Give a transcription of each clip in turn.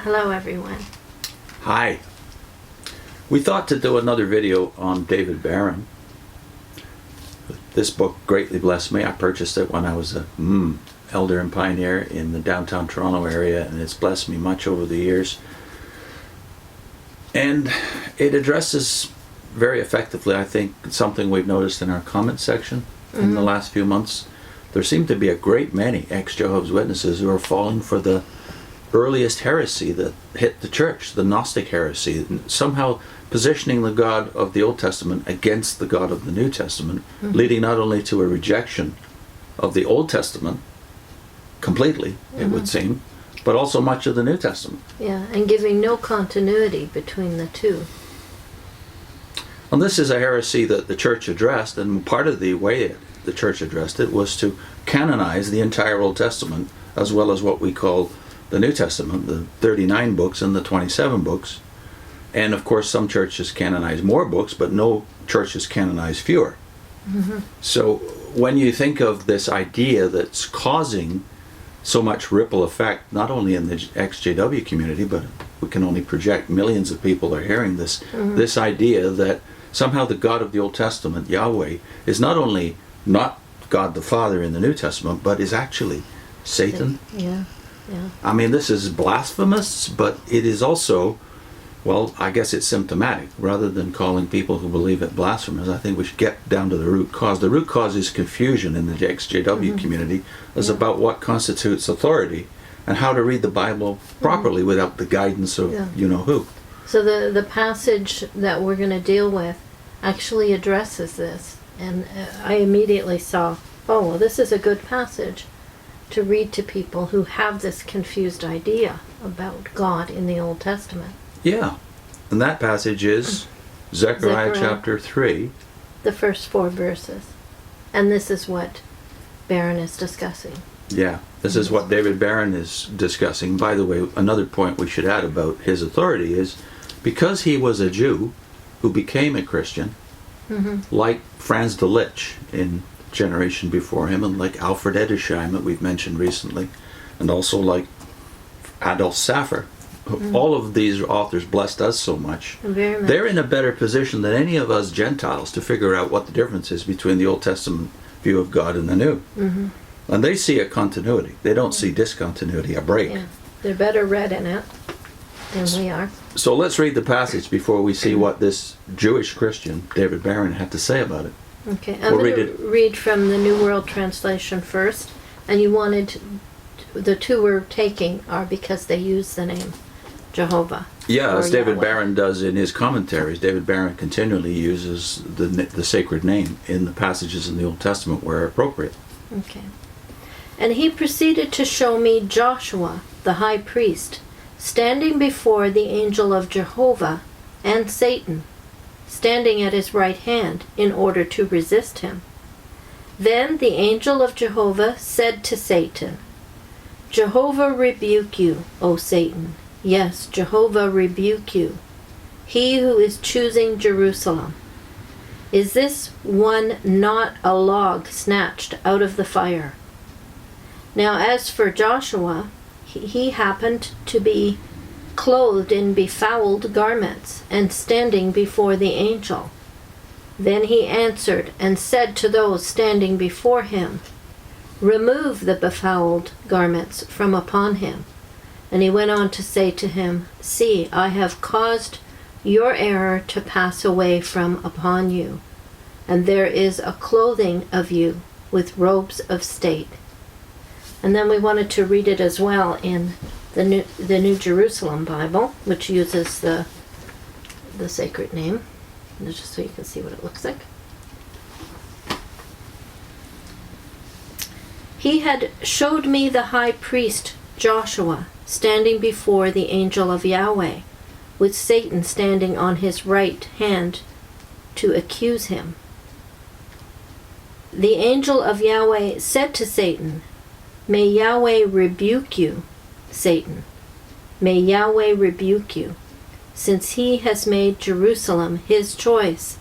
Hello, everyone. Hi. We thought to do another video on David Barron. This book greatly blessed me. I purchased it when I was a elder and pioneer in the downtown Toronto area, and it's blessed me much over the years. And it addresses very effectively, I think, something we've noticed in our comment section in the last few months. There seem to be a great many ex-Jehovah's Witnesses who are falling for the earliest heresy that hit the church, the Gnostic heresy, somehow positioning the God of the Old Testament against the God of the New Testament, leading not only to a rejection of the Old Testament completely, it would seem, but also much of the New Testament. Yeah, and giving no continuity between the two. And this is a heresy that the church addressed, and part of the way the church addressed it was to canonize the entire Old Testament, as well as what we call the New Testament, the 39 books and the 27 books. And of course some churches canonize more books, but no churches canonize fewer. So when you think of this idea that's causing so much ripple effect, not only in the ex-JW community, but we can only project millions of people are hearing this, this idea that somehow the God of the Old Testament, Yahweh, is not only not God the Father in the New Testament, but is actually Satan. Yeah, yeah. I mean, this is blasphemous, but it is also, well, I guess it's symptomatic. Rather than calling people who believe it blasphemous, I think we should get down to the root cause. The root cause is confusion in the ex-JW community is about what constitutes authority and how to read the Bible properly without the guidance of you-know-who. So the passage that we're going to deal with actually addresses this. And I immediately saw, oh, well, this is a good passage to read to people who have this confused idea about God in the Old Testament. Yeah, and that passage is Zechariah chapter 3. The first 4 verses. And this is what Barron is discussing. Yeah, this is what David Barron is discussing. By the way, another point we should add about his authority is because he was a Jew who became a Christian, like Franz Delitzsch in generation before him, and like Alfred Edersheim that we've mentioned recently, and also like Adolph Saphir. All of these authors blessed us so much. Very much. They're in a better position than any of us Gentiles to figure out what the difference is between the Old Testament view of God and the New. And they see a continuity. They don't see discontinuity, a break. Yeah. They're better read in it than we are. So let's read the passage before we see what this Jewish Christian, David Barron, had to say about it. Okay, I'm going to read from the New World Translation first. And you wanted, the two we're taking are because they use the name Jehovah. Yeah, as David Yahweh. Barron does in his commentaries. David Barron continually uses the sacred name in the passages in the Old Testament where appropriate. Okay. And he proceeded to show me Joshua, the high priest, standing before the angel of Jehovah, and Satan, standing at his right hand, in order to resist him. Then the angel of Jehovah said to Satan, Jehovah rebuke you, O Satan. Yes, Jehovah rebuke you, he who is choosing Jerusalem. Is this one not a log snatched out of the fire? Now as for Joshua, he happened to be clothed in befouled garments and standing before the angel. Then he answered and said to those standing before him, Remove the befouled garments from upon him. And he went on to say to him, See, I have caused your error to pass away from upon you, and there is a clothing of you with robes of state. And then we wanted to read it as well in the New Jerusalem Bible, which uses the sacred name, just so you can see what it looks like. He had showed me the high priest Joshua standing before the angel of Yahweh, with Satan standing on his right hand to accuse him. The angel of Yahweh said to Satan, May Yahweh rebuke you, Satan. May Yahweh rebuke you, since he has made Jerusalem his choice.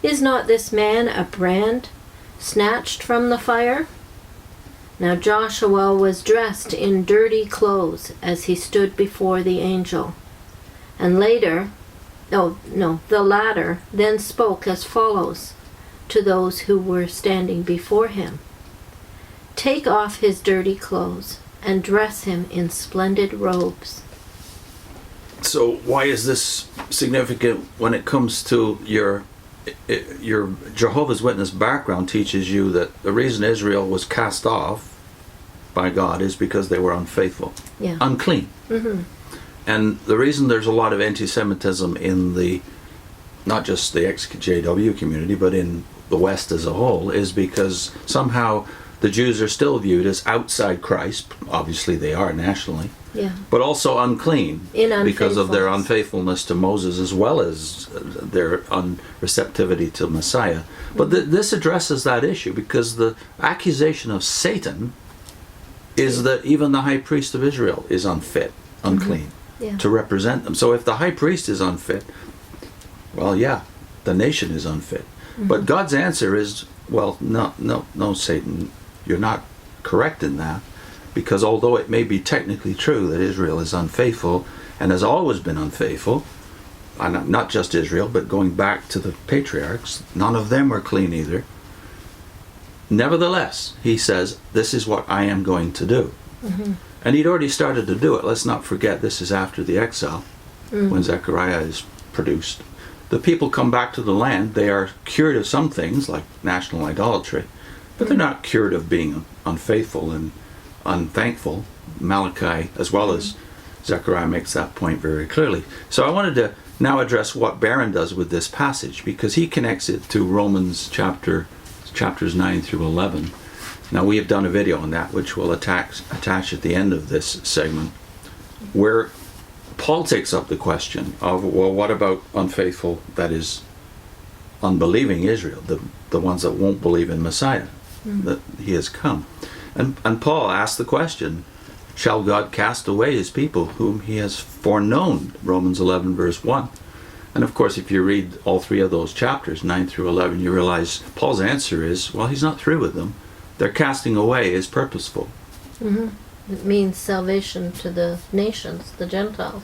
Is not this man a brand snatched from the fire? Now Joshua was dressed in dirty clothes as he stood before the angel. And the latter then spoke as follows to those who were standing before him. Take off his dirty clothes and dress him in splendid robes. So why is this significant when it comes to your Jehovah's Witness background? Teaches you that the reason Israel was cast off by God is because they were unfaithful, unclean. Mm-hmm. And the reason there's a lot of anti-Semitism in not just the ex-JW community, but in the West as a whole, is because somehow the Jews are still viewed as outside Christ. Obviously they are nationally. Yeah. But also unclean because of their unfaithfulness to Moses, as well as their unreceptivity to Messiah. But this addresses that issue, because the accusation of Satan is that even the high priest of Israel is unfit, unclean, to represent them. So if the high priest is unfit, well, the nation is unfit. But God's answer is, well, no, Satan, you're not correct in that. Because although it may be technically true that Israel is unfaithful and has always been unfaithful, and not just Israel, but going back to the patriarchs, none of them were clean either. Nevertheless, he says, this is what I am going to do. Mm-hmm. And he'd already started to do it. Let's not forget, this is after the exile, when Zechariah is produced. The people come back to the land. They are cured of some things, like national idolatry, but they're not cured of being unfaithful and unthankful. Malachi, as well as Zechariah, makes that point very clearly. So I wanted to now address what Barron does with this passage, because he connects it to Romans chapters 9 through 11. Now we have done a video on that, which we'll attach at the end of this segment, where Paul takes up the question of, well, what about unfaithful, that is, unbelieving Israel, the ones that won't believe in Messiah, that he has come. And Paul asked the question, shall God cast away his people whom he has foreknown? Romans 11 verse 1. And of course, if you read all three of those chapters, 9 through 11, you realize Paul's answer is, well, he's not through with them. Their casting away is purposeful. Mm-hmm. It means salvation to the nations, the Gentiles.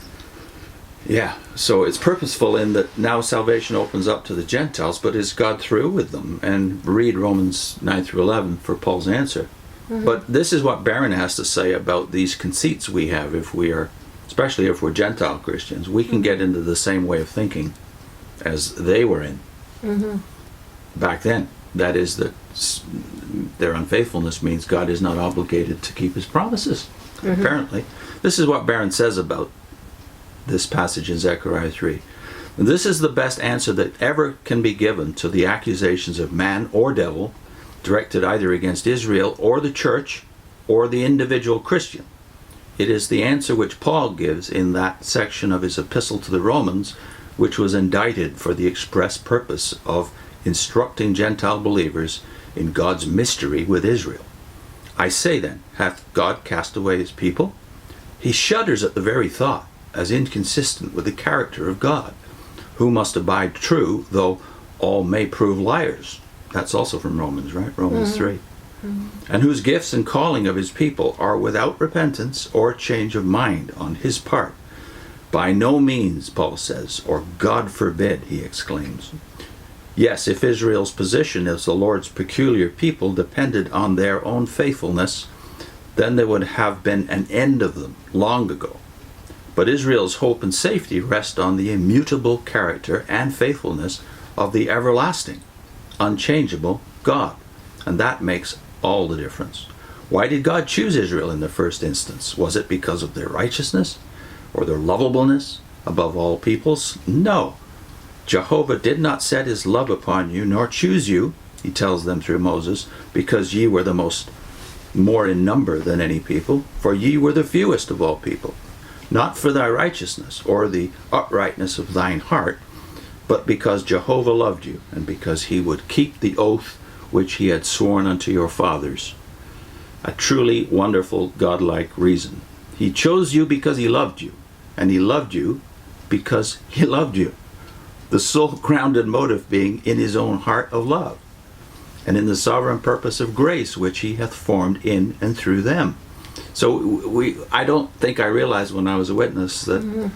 Yeah, so it's purposeful in that now salvation opens up to the Gentiles, but is God through with them? And read Romans 9 through 11 for Paul's answer. Mm-hmm. But this is what Barron has to say about these conceits we have, especially if we're Gentile Christians. We can get into the same way of thinking as they were in back then. That is, that their unfaithfulness means God is not obligated to keep his promises, apparently. This is what Barron says about this passage in Zechariah 3. This is the best answer that ever can be given to the accusations of man or devil, directed either against Israel or the church or the individual Christian. It is the answer which Paul gives in that section of his epistle to the Romans, which was indicted for the express purpose of instructing Gentile believers in God's mystery with Israel. I say then, hath God cast away his people? He shudders at the very thought, as inconsistent with the character of God, who must abide true, though all may prove liars. That's also from Romans, right? Romans 3. And whose gifts and calling of his people are without repentance or change of mind on his part. By no means, Paul says, or God forbid, he exclaims. Yes, if Israel's position as the Lord's peculiar people depended on their own faithfulness, then there would have been an end of them long ago. But Israel's hope and safety rest on the immutable character and faithfulness of the everlasting, unchangeable God. And that makes all the difference. Why did God choose Israel in the first instance? Was it because of their righteousness or their lovableness above all peoples? No. Jehovah did not set his love upon you, nor choose you, he tells them through Moses, because ye were more in number than any people, for ye were the fewest of all people. Not for thy righteousness or the uprightness of thine heart, but because Jehovah loved you, and because he would keep the oath which he had sworn unto your fathers. A truly wonderful, godlike reason. He chose you because he loved you, and he loved you because he loved you. The sole grounded motive being in his own heart of love. and in the sovereign purpose of grace which he hath formed in and through them. So I don't think I realized when I was a witness that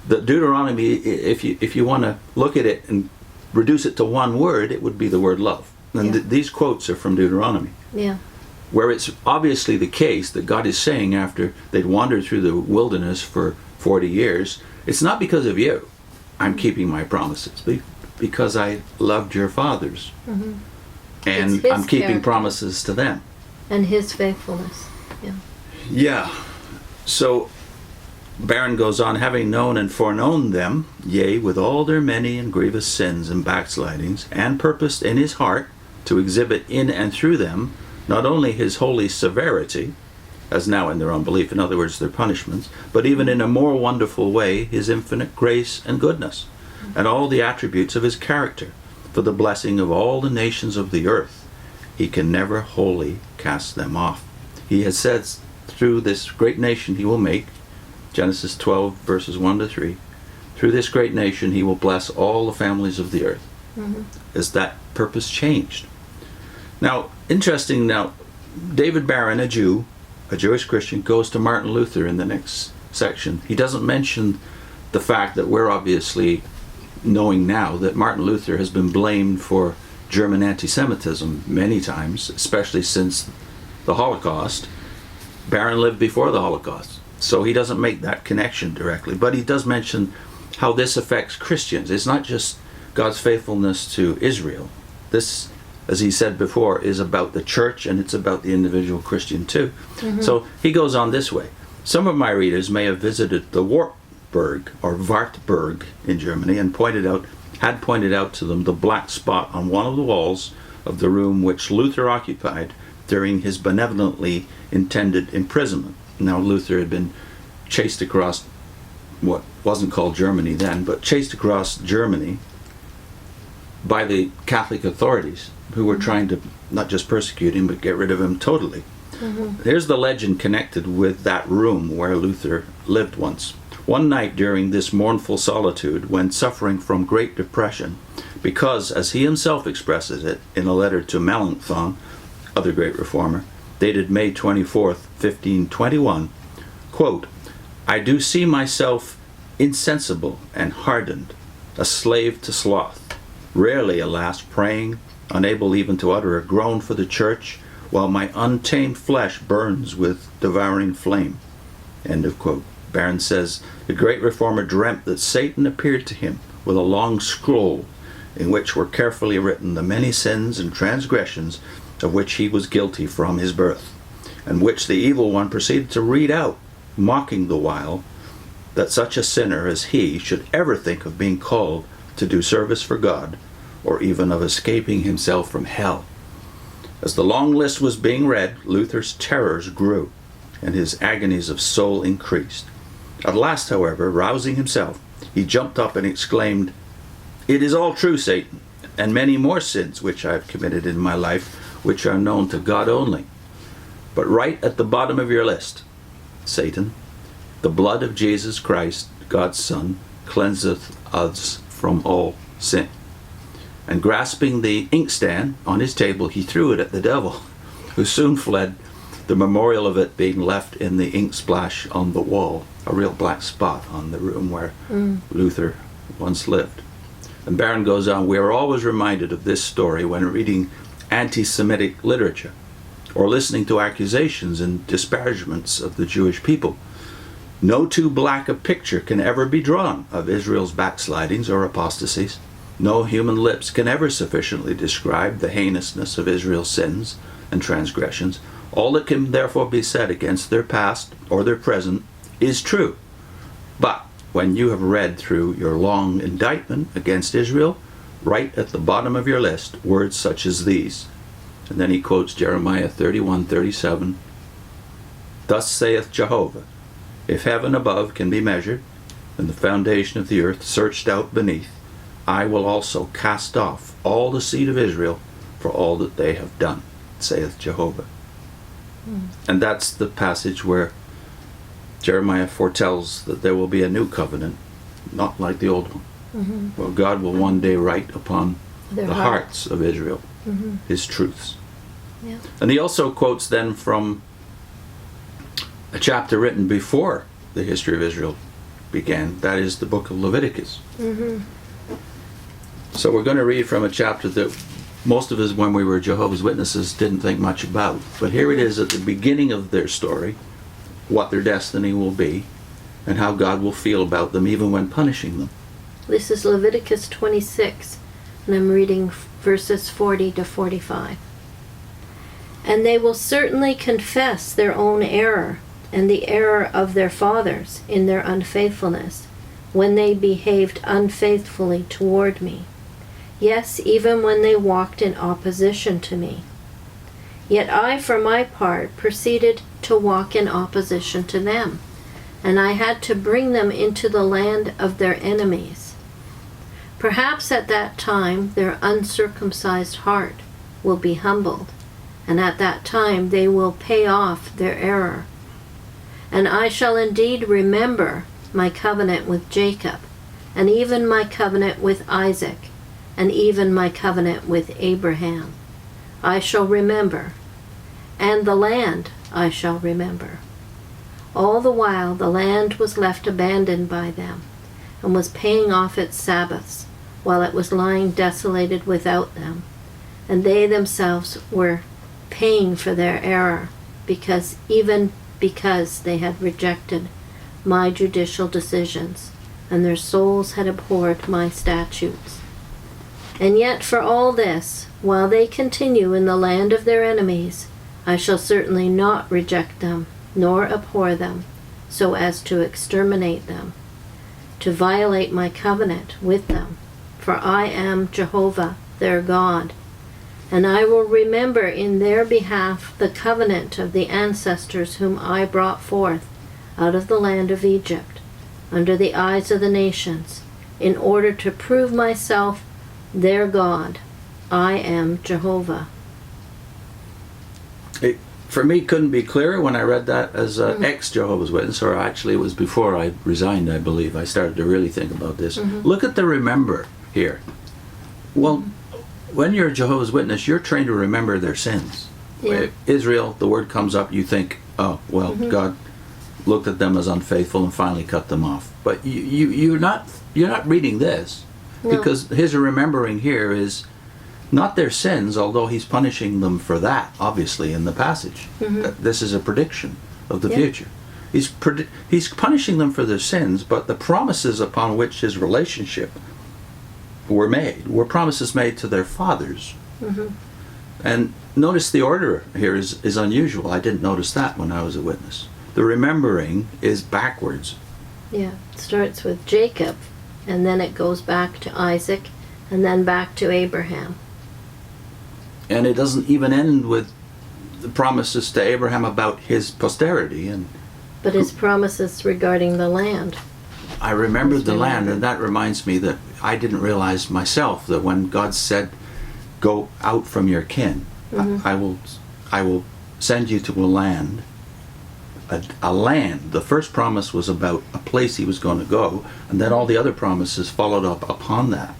that Deuteronomy, if you want to look at it and reduce it to one word, it would be the word love. And these quotes are from Deuteronomy. Yeah. Where it's obviously the case that God is saying after they'd wandered through the wilderness for 40 years, it's not because of you I'm keeping my promises, because I loved your fathers. And I'm keeping character. promises to them. And his faithfulness. Yeah. Yeah. So Barron goes on, having known and foreknown them, yea, with all their many and grievous sins and backslidings, and purposed in his heart to exhibit in and through them not only his holy severity, as now in their unbelief, in other words, their punishments, but even in a more wonderful way his infinite grace and goodness, and all the attributes of his character, for the blessing of all the nations of the earth. He can never wholly cast them off. He has said through this great nation he will make, Genesis 12 verses 1 to 3, through this great nation he will bless all the families of the earth. Is that purpose changed? Now, interesting, David Barron, a Jew, a Jewish Christian, goes to Martin Luther in the next section. He doesn't mention the fact that we're obviously knowing now that Martin Luther has been blamed for German anti-Semitism many times, especially since the Holocaust. Barron lived before the Holocaust, so he doesn't make that connection directly, but he does mention how this affects Christians. It's not just God's faithfulness to Israel. This, as he said before, is about the church, and it's about the individual Christian too. So he goes on this way. Some of my readers may have visited the Wartburg or Wartburg in Germany and had pointed out to them the black spot on one of the walls of the room which Luther occupied during his benevolently intended imprisonment. Now Luther had been chased across what wasn't called Germany then, but chased across Germany by the Catholic authorities, who were trying to not just persecute him but get rid of him totally. Here's the legend connected with that room where Luther lived once. One night during this mournful solitude, when suffering from great depression, because, as he himself expresses it in a letter to Melanchthon, other great reformer, dated May 24th, 1521, quote, I do see myself insensible and hardened, a slave to sloth, rarely, alas, praying, unable even to utter a groan for the church, while my untamed flesh burns with devouring flame. End of quote. Barron says, the great reformer dreamt that Satan appeared to him with a long scroll in which were carefully written the many sins and transgressions of which he was guilty from his birth, and which the evil one proceeded to read out, mocking the while that such a sinner as he should ever think of being called to do service for God, or even of escaping himself from hell. As the long list was being read, Luther's terrors grew, and his agonies of soul increased. At last, however, rousing himself, he jumped up and exclaimed, It is all true, Satan, and many more sins which I have committed in my life, which are known to God only. But right at the bottom of your list, Satan, the blood of Jesus Christ, God's Son, cleanseth us from all sin. And grasping the inkstand on his table, he threw it at the devil, who soon fled, the memorial of it being left in the ink splash on the wall, a real black spot on the room where Luther once lived. And Barron goes on, we are always reminded of this story when reading anti-Semitic literature, or listening to accusations and disparagements of the Jewish people. No too black a picture can ever be drawn of Israel's backslidings or apostasies. No human lips can ever sufficiently describe the heinousness of Israel's sins and transgressions. All that can therefore be said against their past or their present is true. But when you have read through your long indictment against Israel, write at the bottom of your list words such as these. And then he quotes Jeremiah 31:37. Thus saith Jehovah, if heaven above can be measured, and the foundation of the earth searched out beneath, I will also cast off all the seed of Israel for all that they have done, saith Jehovah. And that's the passage where Jeremiah foretells that there will be a new covenant, not like the old one. Well, God will one day write upon the hearts of Israel his truths. Yeah. And he also quotes then from a chapter written before the history of Israel began. That is the book of Leviticus. So we're going to read from a chapter that most of us, when we were Jehovah's Witnesses, didn't think much about. But here it is at the beginning of their story, what their destiny will be, and how God will feel about them even when punishing them. This is Leviticus 26, and I'm reading verses 40 to 45. And they will certainly confess their own error and the error of their fathers in their unfaithfulness, when they behaved unfaithfully toward me. Yes, even when they walked in opposition to me. Yet I, for my part, proceeded to walk in opposition to them, and I had to bring them into the land of their enemies. Perhaps at that time their uncircumcised heart will be humbled, and at that time they will pay off their error. And I shall indeed remember my covenant with Jacob, and even my covenant with Isaac, and even my covenant with Abraham. I shall remember, and the land I shall remember. All the while the land was left abandoned by them, and was paying off its Sabbaths, while it was lying desolated without them. And they themselves were paying for their error, because they had rejected my judicial decisions, and their souls had abhorred my statutes. And yet for all this, while they continue in the land of their enemies, I shall certainly not reject them, nor abhor them, so as to exterminate them, to violate my covenant with them. For I am Jehovah, their God, and I will remember in their behalf the covenant of the ancestors whom I brought forth out of the land of Egypt, under the eyes of the nations, in order to prove myself their God. I am Jehovah. It, for me, couldn't be clearer when I read that as an ex-Jehovah's Witness, or actually it was before I resigned, I believe. I started to really think about this. Look at the remember here. Well, when you're a Jehovah's Witness, you're trained to remember their sins. Yeah. Israel, the word comes up, you think, oh, well, God looked at them as unfaithful and finally cut them off. But you're not reading this. No. Because his remembering here is not their sins, although he's punishing them for that, obviously, in the passage. This is a prediction of the future. He's punishing them for their sins, but the promises upon which his relationship were promises made to their fathers. And notice the order here is unusual. I didn't notice that when I was a witness. The remembering is backwards. Yeah, it starts with Jacob, and then it goes back to Isaac, and then back to Abraham. And it doesn't even end with the promises to Abraham about his posterity. But his promises regarding the land. I remembered the land, and that reminds me that I didn't realize myself that when God said, "Go out from your kin, I will send you to a land." A land. The first promise was about a place he was going to go, and then all the other promises followed up upon that.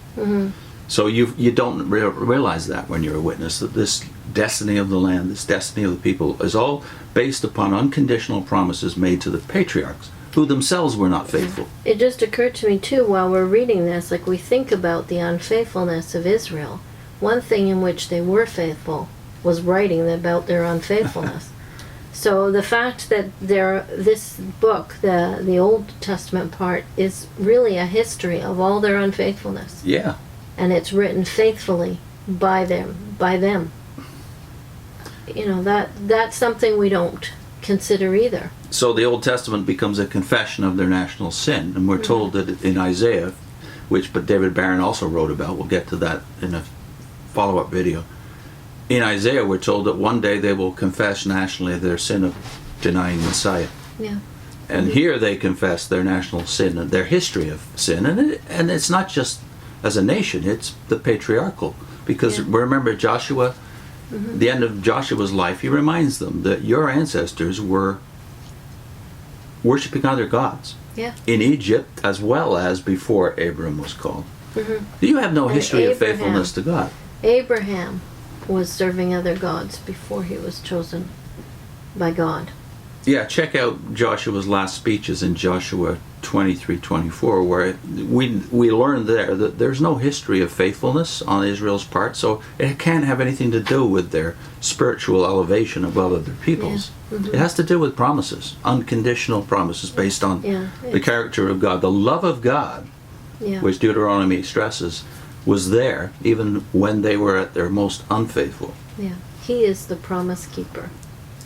So you don't realize that when you're a witness, that this destiny of the land, this destiny of the people, is all based upon unconditional promises made to the patriarchs, who themselves were not faithful. It just occurred to me too, while we're reading this, like we think about the unfaithfulness of Israel. One thing in which they were faithful was writing about their unfaithfulness. So the fact that this book, the Old Testament part, is really a history of all their unfaithfulness. Yeah. And it's written faithfully by them. You know, that's something we don't consider either. So the Old Testament becomes a confession of their national sin, and we're told that in Isaiah, but David Barron also wrote about, we'll get to that in a follow-up video. In Isaiah, we're told that one day they will confess nationally their sin of denying Messiah. Yeah. And here they confess their national sin and their history of sin. And it's not just as a nation, it's the patriarchal. Because remember Joshua, the end of Joshua's life, he reminds them that your ancestors were worshipping other gods. Yeah. In Egypt as well as before Abram was called. You have no history of faithfulness to God. Abraham was serving other gods before he was chosen by God. Yeah, check out Joshua's last speeches in Joshua 23-24, where we learn there that there's no history of faithfulness on Israel's part, so it can't have anything to do with their spiritual elevation above other peoples. Yeah. Mm-hmm. It has to do with promises, unconditional promises based on the character of God. The love of God, which Deuteronomy stresses, was there even when they were at their most unfaithful. Yeah, he is the promise keeper.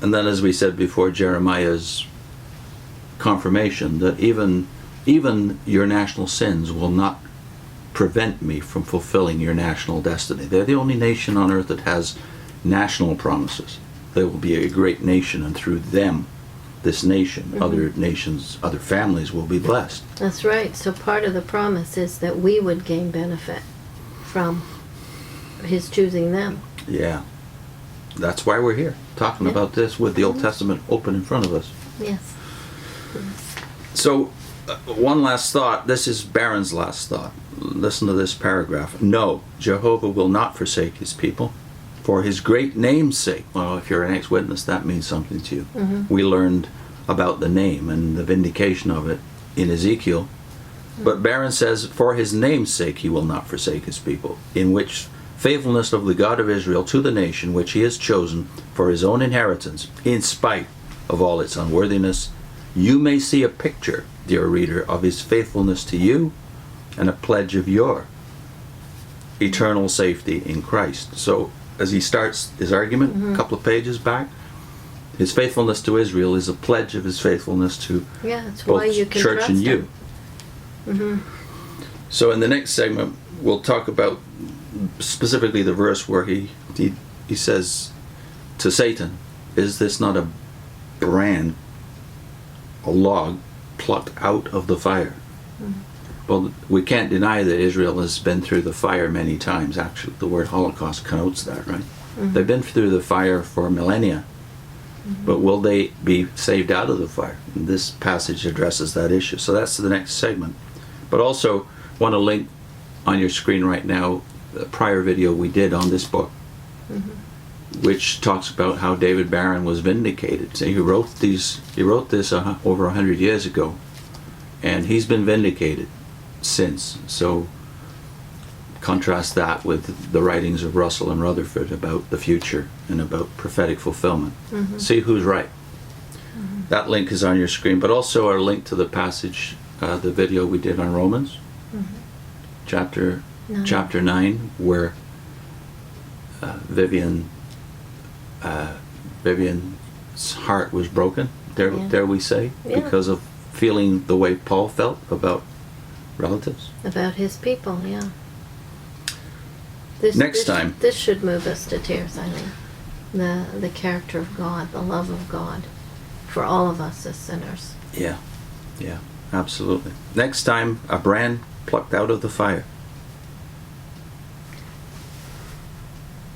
And then, as we said before, Jeremiah's confirmation that even your national sins will not prevent me from fulfilling your national destiny. They're the only nation on earth that has national promises. They will be a great nation, and through them, this nation, other nations, other families will be blessed. That's right. So part of the promise is that we would gain benefit from his choosing them. Yeah. That's why we're here, talking about this with the Old Testament open in front of us. Yes. So, one last thought. This is Barron's last thought. Listen to this paragraph. No, Jehovah will not forsake his people for his great name's sake. Well, if you're an ex-witness, that means something to you. We learned about the name and the vindication of it in Ezekiel. But Barron says, for his name's sake he will not forsake his people, in which faithfulness of the God of Israel to the nation which he has chosen for his own inheritance, in spite of all its unworthiness, you may see a picture, dear reader, of his faithfulness to you and a pledge of your eternal safety in Christ. So, as he starts his argument, a couple of pages back, his faithfulness to Israel is a pledge of his faithfulness to it's both why you can church trust and you. him. So in the next segment, we'll talk about specifically the verse where he says to Satan, is this not a brand, a log plucked out of the fire? Well, we can't deny that Israel has been through the fire many times. Actually, the word Holocaust connotes that, right? They've been through the fire for millennia. But will they be saved out of the fire? And this passage addresses that issue. So that's the next segment. But also, want to link on your screen right now a prior video we did on this book, which talks about how David Barron was vindicated. So he wrote this over 100 years ago, and he's been vindicated since. So contrast that with the writings of Russell and Rutherford about the future and about prophetic fulfillment. See who's right. That link is on your screen, but also our link to the passage, the video we did on Romans, chapter 9, where Vivian's heart was broken, dare we say, because of feeling the way Paul felt about relatives. About his people, Next time. This should move us to tears, Eileen. The character of God, the love of God for all of us as sinners. Yeah, absolutely. Next time, a brand plucked out of the fire.